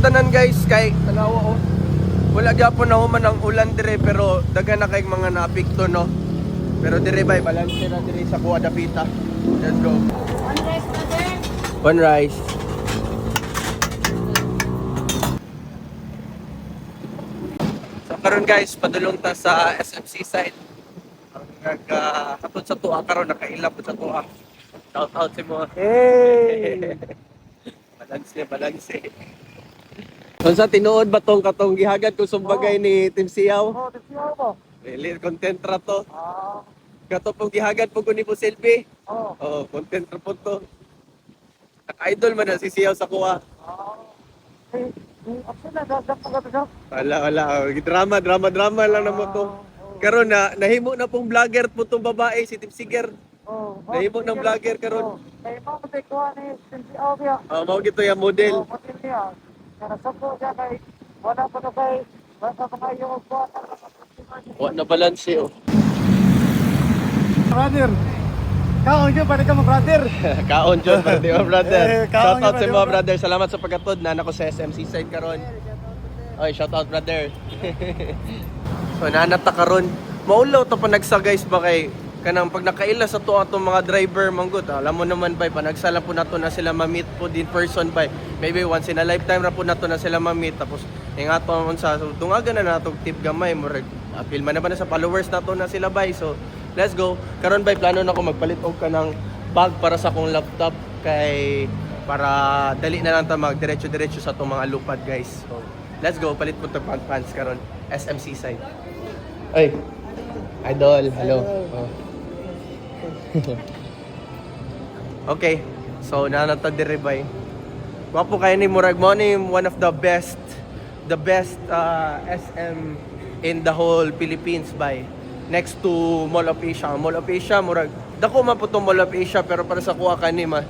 tanan guys kay tanawa oh. Wala gyapon na human ang ulan dire pero daghan na kay mga naapekto no. Pero dire bay balance na dire sa Kuha Dapita. Let's go. One rice, brother. One rice. So karon guys, padulong ta sa SMC side. Katod sa tuwa karon nakailap sa tuwa. Shout out si mo. Hey! Balance. Kung sa tinuod ba katong gihagad ko sumbagay ni Team Siyaw? Oh, tisiyaw mo. Really, content ra to. Ah, Kato pong gihagad po ko ni po selfie. oh. Oh, content ra po to. Naka-idol man na si Siyaw sa kuha. Eh, actually, nagagap mo ka siya. Wala. Drama lang na mo to. Karon na, nahimo na pong vlogger po tong babae, si Team Siger. Oh, Nahimo ng vlogger karon. Kaya mo kasi kuha ni tisiyaw niya. Mao gito yung model. Oh, pati niya. Kaya nasabto siya kay, wala pa na kay, basta pa kayo kuha. Wa na balance oh. Brother, kaon yun, pwede ka mo brother. Kaon John, di ba brother? Eh, kaon Shout out yun, sa di mga ba, brother. Salamat sa pagkatod na nako sa SMC side karon. Oy, shout out brother. So nanata karon. Maulaw to panagsa guys ba kay kanang pag nakaila sa to atong mga driver manggod. Alam mo naman bay panagsala po nato na sila ma-meet po din person bay. Maybe once in a lifetime ra po nato na sila ma-meet tapos ingaton unsa so tungagan na natog tip gamay mo apil man na ba na sa followers nato na sila bay. So let's go. Karon bay plano na ko magpalit og kanang bag para sa akong laptop kay para dali na lang ta magdiretso-diretso sa tong mga lupad guys. So let's go palit mo tong pants karon SMC side. Ay. Idol, hello. Oh. Okay. So nanata dire bay. Wapo kay ni murag mo ni one of the best SM in the whole Philippines bay. Next to Mall of Asia. Mall of Asia murag dako man po tong Mall of Asia pero para sa kuha kanima.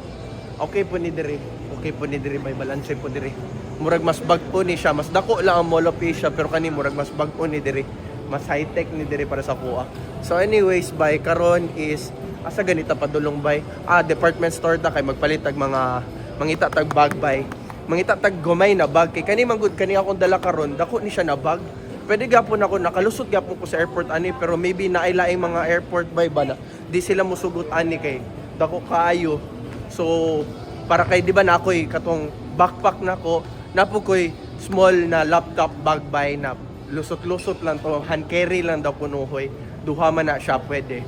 Okay po ni dire. Okay po ni dire bay balance po dire. Murag mas bag-o ni siya, mas dako lang ang Mall of Asia pero kani murag mas bag-o ni dire. Mas high-tech ni dire para sa kuha. So anyways bay karon is asa ganita padulong bay. Department store ta kay magpalit tag mga mangita tag bag bay. Mangita tag gumay na bag kay kani manggod kani akong dala karon dako ni siya na bag. Pwede gapon ako nakalusot gapon ko sa airport ani pero maybe nailaing mga airport bay ba na di sila musugot ani kay dako kaayo. So para kay di ba na ako'y katong backpack nako napo ko'y small na laptop bag bay na lusot-lusot lang to hand carry lang daw kunuhoy duha man na siya pwede.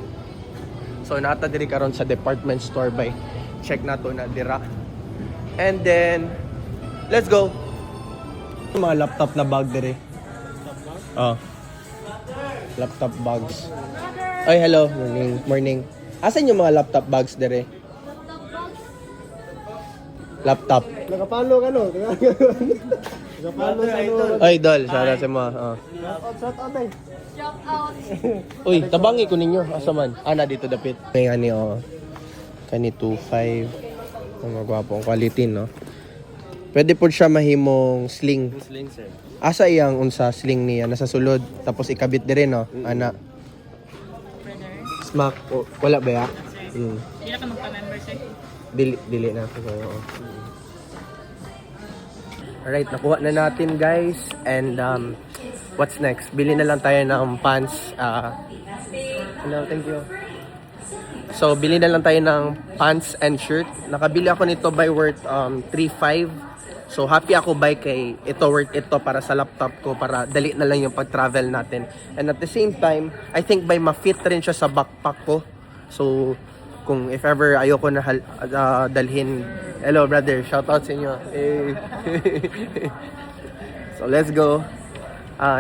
So nata diri karon sa department store bay check nato na dira and then let's go mga laptop na bag diri. Laptop bags. Ay hello morning. Asan yung mga laptop bags diri? Laptop. Nakapalo ka no? Nakapalo sa ano? Ay dol, shout out sa mga. Shout out eh. Shout out. Uy, tabangi ko ninyo. Asa man? Na dito dapit. May ani kani 2.5. Ang magwapong quality no. Pwede po siya mahimong sling. Sling sir. Asa iyang unsa sling niya nasa sulod tapos ikabit dire no. Ana. Smack wala ba ya? Hindi na ka magpa-member, sir. Dili na ako. Alright, nakuha na natin guys. And what's next? Bili na lang tayo ng pants. Hello, thank you. So, bili na lang tayo ng pants and shirt. Nakabili ako nito by worth 3.5. So, happy ako by kay ito worth ito para sa laptop ko para dali na lang yung pag-travel natin. And at the same time, I think by ma-fit rin siya sa backpack ko. So, kung if ever ayoko na dalhin. Hello brother, shout out sa inyo. Hey. So let's go.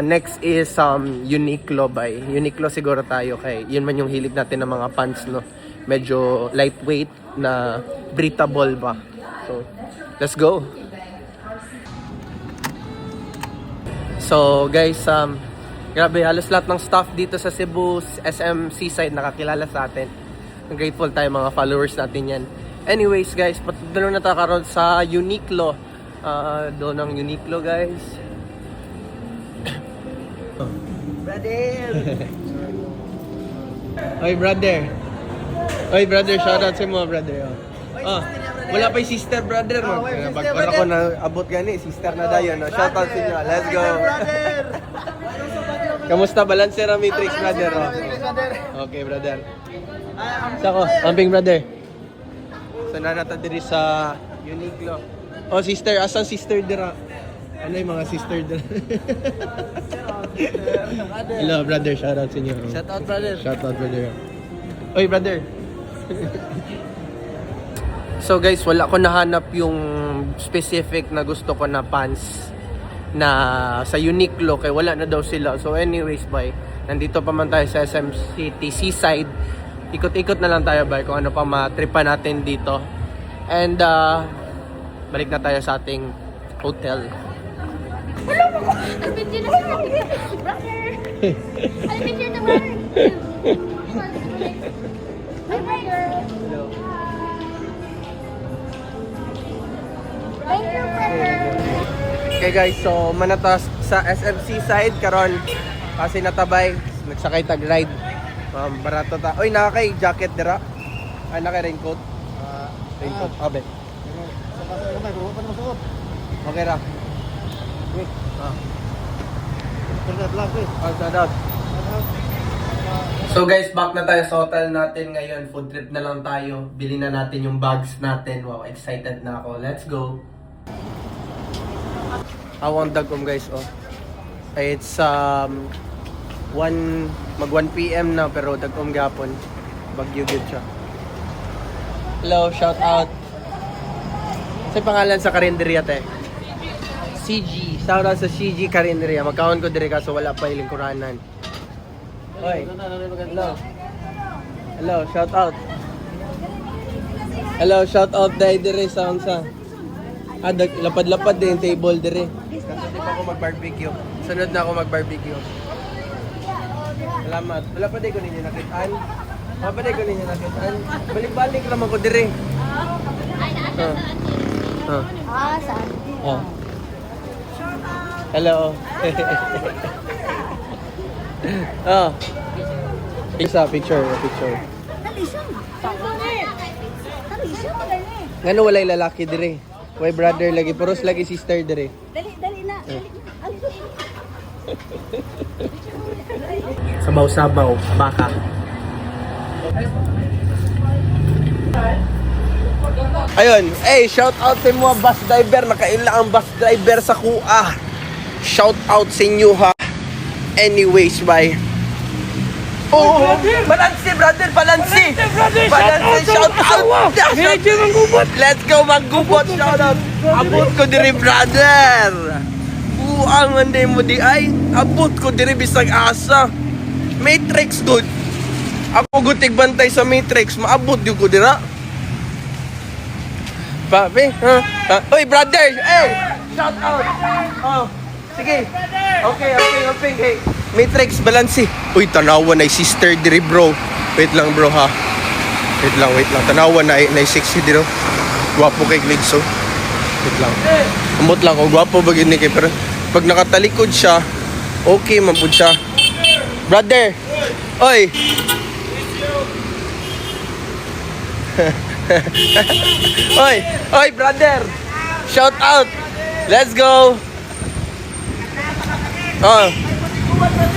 Next is Uniqlo by. Uniqlo siguro tayo kay yun man yung hilig natin ng mga pants no. Medyo lightweight na breathable ba. So let's go. So guys, grabe halos lahat ng staff dito sa Cebu SMC side nakakilala sa atin. Grateful tayo mga followers natin yan. Anyways guys, patulong na tayo karon sa Uniqlo. Doon ang Uniqlo guys. Brother! Oy brother! Oy brother, shoutout sa mga brother. Wala pa yung sister, brother. No? Bago ako na abot gani, sister na dayon. No? Shout out sa inyo. Let's go. Kamusta balancer ang Matrix, brother? Oh? Okay, brother. Sako, amping brother. So nanata diri sa Uniqlo. Oh, sister, asan sister dira? Ano yung mga sister dira? Hello, brother. Shout out sa inyo. Shout out, brother. Shout out, brother. Oy, brother. So guys, wala ko nahanap yung specific na gusto ko na pants na sa Uniqlo kaya wala na daw sila. So anyways, bye. Nandito pa man tayo sa SM City Seaside. Ikot-ikot na lang tayo, bye, kung ano pa matripan natin dito. And balik na tayo sa ating hotel. Adventure na sa brother. Adventure na brother. Hi, brother. Thank you, brother. Okay guys, so manatas sa SMC side karon kasi natabay nagsakay tag ride. Barato ta. Oy, nakakay jacket dira. Ay nakay raincoat. Raincoat. Abe. Okay ra. Shout out. So guys, back na tayo sa hotel natin ngayon. Food trip na lang tayo. Bili na natin yung bags natin. Wow, excited na ako. Let's go. Awang dagom guys, oh. It's mag 1 PM na pero dagom gapon. Bagyo gyud siya. Hello, shout out. Sa pangalan sa karinderya te. CG. Shout out sa CG karinderya. Magkaon ko dire kaso wala pa iling kuranan. Hoy. Hello. Hello, shout out. Hello, shout out dai dire sa unsa. Lapad-lapad din table dire. Kasi di pa ako mag-barbecue. Sunod na ako mag-barbecue. Salamat. Wala pa din ko ninyo nakitaan. Wala pa din ko ninyo nakitaan. Balik-balik naman ko dire. Saan? Oh. Hello. Oh. Isa, picture. Ngano walay lalaki dire? Way brother lagi, puros lagi sister dire. Dali na. Sabaw-sabaw, baka. Ayun, hey, shout out sa mga bus driver, nakaila ang bus driver sa kuha. Shout out sa inyo ha. Anyways, bye. Oh, balansi brother, balansi. Balansi, shout out. Let's go maggubot, shout out. Abot ko diri brother. Buang ande mo di ay. Abot ko diri bisag asa. Matrix good. Ako gutig bantay sa Matrix, maabot yung ko dira. Papi, ha? Oy brother, hey, shout out. Oh, sige. Okay. Hey, Matrix balansi. Uy, tanawan na sister diri bro. Wait lang bro ha. Wait lang. Tanawan na sexy diri. Gwapo kay Gligso. Wait lang. Amot lang ko, gwapo bagid ni kay pero pag nakatalikod siya, okay man pud siya. Brother. Oy. Oy brother. Shout out. Let's go.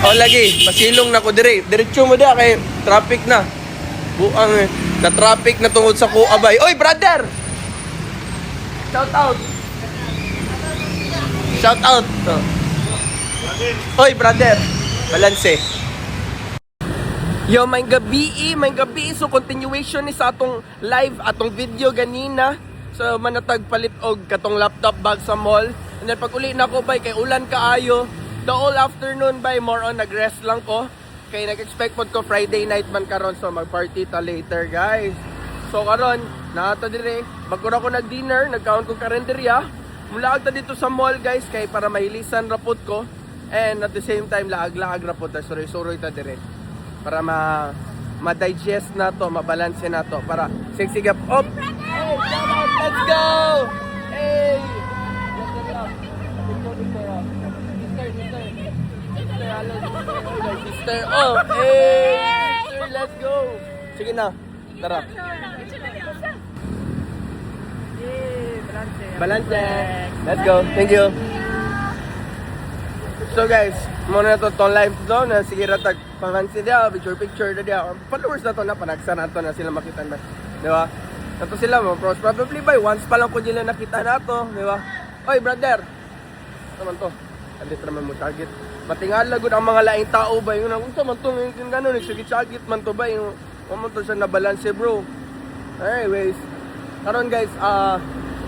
Oh lagi, pasilong na ko dire. Diretso mo da kay traffic na. Buang na traffic na tungod sa kuabay. Oy brother. Shout out. Shout out. Oy brother. Balanse. Yo, may gabi. So, continuation ni sa atong live, atong video ganina. So, manatag palit og katong laptop bag sa mall. And then, pag uli na ko, bay, kay ulan kaayo. The whole afternoon, bay, more on nag-rest lang ko. Kay nag-expect po ko Friday night man karon so mag-party ta later, guys. So, karon nata dire. Magkura ko nag-dinner, nag-count ko karinderya. Mula ta dito sa mall, guys, kay para mahilisan rapot ko. And at the same time, laag-laag rapot ta. Suroy-suroy ta dire. Para ma-digest na to, mabalanse na to. Para sigsigap. Op! Hey, shout out! Let's go! Hey! Sister, oh! Hey! Sister, let's go! Sige na, tara. Balance. Let's go. Thank you. So guys, muna na to itong live to na sige ratag pangansi dia, picture na dia. Followers na to na panagsa na to na sila makita na. Di ba? Nato sila mo, probably by once pa lang ko nila nakita na to, di ba? Oy brother! Naman to. Andito naman mo target. Matingala gud ang mga laing tao ba yung unsa man to yung gano'n nagsugit-sagit man to ba yung mo to siya na balance bro. Anyways, karon guys,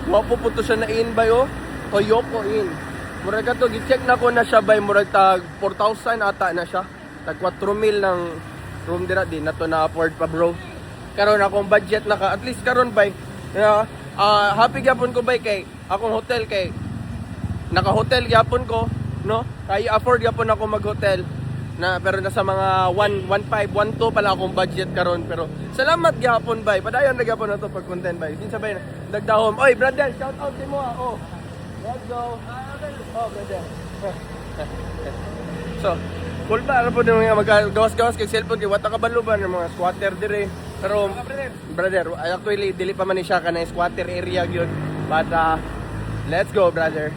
wapo po to siya na in ba yo? Toyoko in. Murag to gi-check na ko na siya by murag tag 4,000 ata na siya. Tag 4,000 ng room dira din na to na afford pa bro. Karon akong budget na ka at least karon bay. Happy gyapon ko bay kay akong hotel kay naka-hotel gyapon ko, no? Kaya afford gyapon ako mag-hotel. Na pero nasa mga 1.15, 1.2 pala akong budget karon pero salamat gyapon bay. Padayon na gyapon na to pag content bay. Kinsa bay dagdahom. Oy brother, shout out mo oh. Let's go. Oh, brother. So, cool ba? Ano po nung magawas-gawas kay cellphone kay wata kabalo ba ng mga squatter dire. Pero brother, actually dili pa man ni siya kana squatter area gyud. But let's go, brother.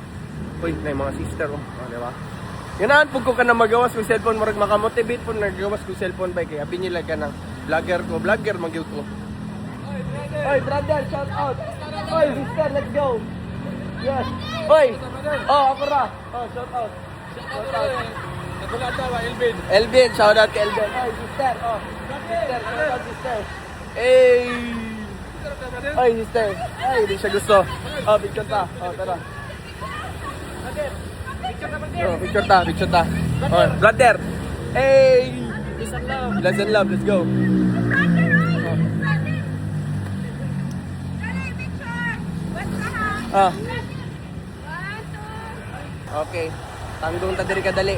Uy, na mga sister oh, di ba? Ganahan pug ko kana magawas kay cellphone murag makamotivate pud nagawas kay cellphone ba kay abi nila kana vlogger man gyud ko. Oy, brother, shout out. Oy, sister, let's go. Yes. Oy. Oh, ako ra. Oh, shout out. Shout out. Elvin, shout out kay Elvin. Oy, sister. Oh. Sister, shout out sister. Hey. Oy, sister. Ay, di siya gusto. Oh, picture ta. Oh, tara. Oh, picture ta. Oh, brother. Hey. Peace and love. Peace and love. Let's go. Ah. Okay. Tangdong ta diri kadali.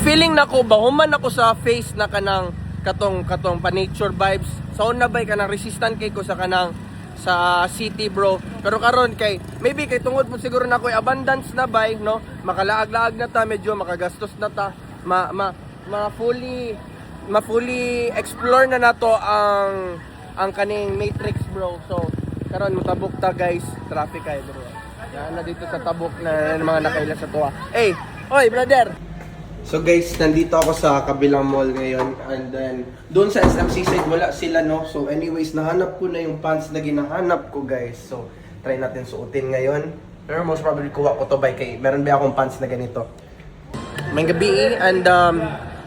Feeling nako ba human ako sa face na kanang katong pa nature vibes. Sa una bay kanang resistant kay ko sa kanang sa city bro. Pero karon kay maybe kay tungod mo siguro na ko abundance na bay no. Makalaag-laag na ta, medyo makagastos na ta. fully explore na nato ang kaning matrix bro. So karon mutabok ta guys, traffic kay bro. Yan na dito sa tabok na mga nakaila sa tuwa. Hey, oy brother. So guys, nandito ako sa kabilang mall ngayon and then doon sa SMC side wala sila no. So anyways, nahanap ko na yung pants na ginahanap ko guys. So try natin suotin ngayon. Pero most probably kuha ko to by kay meron ba akong pants na ganito. May gabi and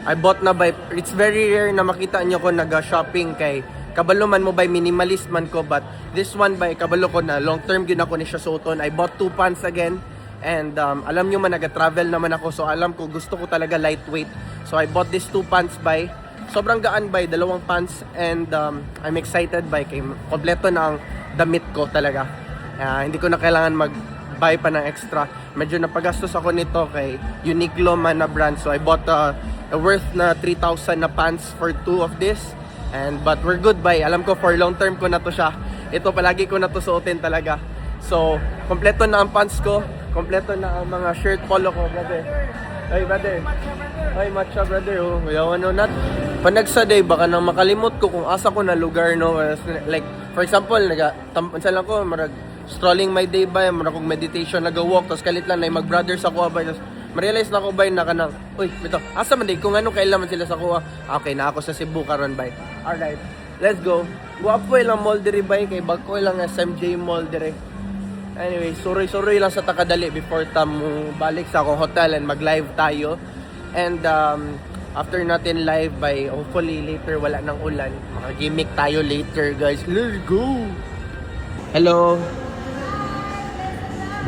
I bought na by, it's very rare na makita nyo ko nag-shopping kay kabalo man mo by minimalist man ko, but this one by kabalo ko na long term yun ako ni siya suoton. I bought 2 pants again and alam nyo man nag-travel naman ako, so alam ko gusto ko talaga lightweight, so I bought these 2 pants by sobrang gaan by 2 pants and I'm excited by kay kompleto na ang damit ko talaga. Hindi ko na kailangan mag-buy pa ng extra. Medyo napagastos ako nito kay Uniqlo man na brand, so I bought a worth na 3,000 na pants for 2 of this. But we're good by. Alam ko for long term ko na to siya. Ito palagi ko na to suotin talaga. So, kompleto na ang pants ko, kompleto na ang mga shirt polo ko, brother. Hey, brother. Hey, matcha, brother. Oh, yawan no nat. Panagsa day baka nang makalimot ko kung asa ko na lugar no. Like for example, unsa lang ko marag strolling my day by, marag kog meditation naga-walk tapos kalit lang na mag-brothers ako ba tapos ma-realize na ko bay na kanang, uy, bitaw, asa man day kung ano kailan man sila sa kuha. Okay, na ako sa Cebu karon bay. Alright, let's go. Guwapo ilang mall diri bay kay bagko ilang SMJ mall diri. Anyway, sorry lang sa takadali before tamu balik sa akong hotel and mag-live tayo. And after natin live by hopefully later wala nang ulan, maka-gimmick tayo later guys. Let's go. Hello.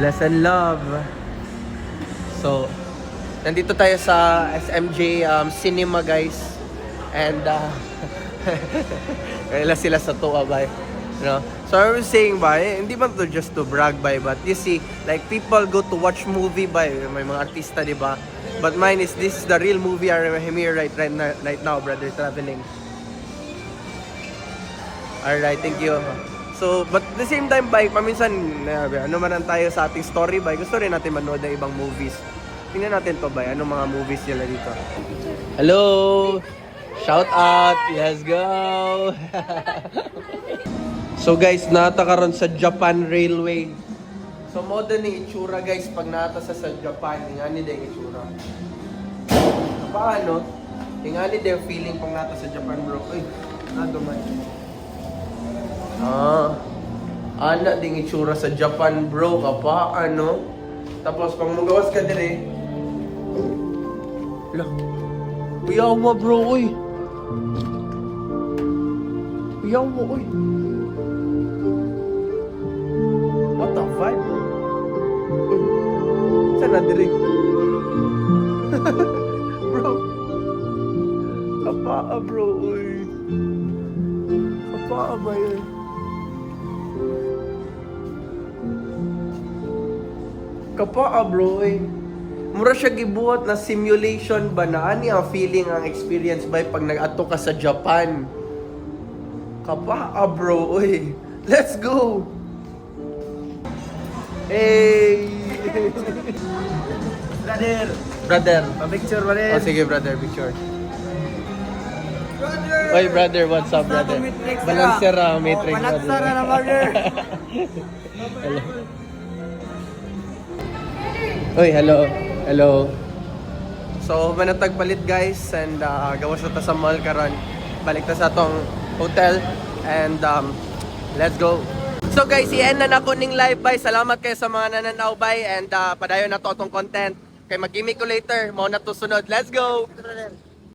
Bless and love. So, nandito tayo sa SMJ Cinema guys. And kaya sila sa tuwa ba? You know? So I was saying ba, hindi man to just to brag by, but you see, like people go to watch movie by, may mga artista, di ba? But mine is, this is the real movie I'm here right now, brother, traveling. Alright, thank you. So, but at the same time, by, paminsan, ano man ang tayo sa ating story, by, gusto rin natin manood ng ibang movies. Tingnan natin to, by, ano mga movies nila dito. Hello! Shout out! Let's go! So guys, nata karon sa Japan Railway. So mo din ni itsura guys pag nata sa Japan, ingani din itsura. Paano? Ingani din feeling pag nata sa Japan, bro. Uy, naduman. Ana ding itsura sa Japan, bro. Paano? Tapos pag magawas ka dire, lah. Uyawa, bro, uy. Uyawa, uy. What the vibe? Uy. Saan na dire? Bro. Kapaa, bro, uy. Kapaa ba yun? Kapaa, bro, uy. Mura siya gibuhat na simulation ba na ani ang feeling ang experience ba pag nag-ato ka sa Japan. Kapaa, bro, uy. Let's go. Hey. Brother. Pa-picture ba rin? Oh, sige, brother, picture. Oy, brother, what's up, brother? Balansera, matrix, brother. Balansera na, brother. Hello. Oy, hello. Hello. So, manatag palit guys and gawas na ta sa mall karon. Balik ta sa atong hotel and let's go. So guys, i-end na nako ning live bye. Salamat kayo sa mga nananaw bye and padayon na to atong content. Kay mag-gimme ko later, mo na to sunod. Let's go.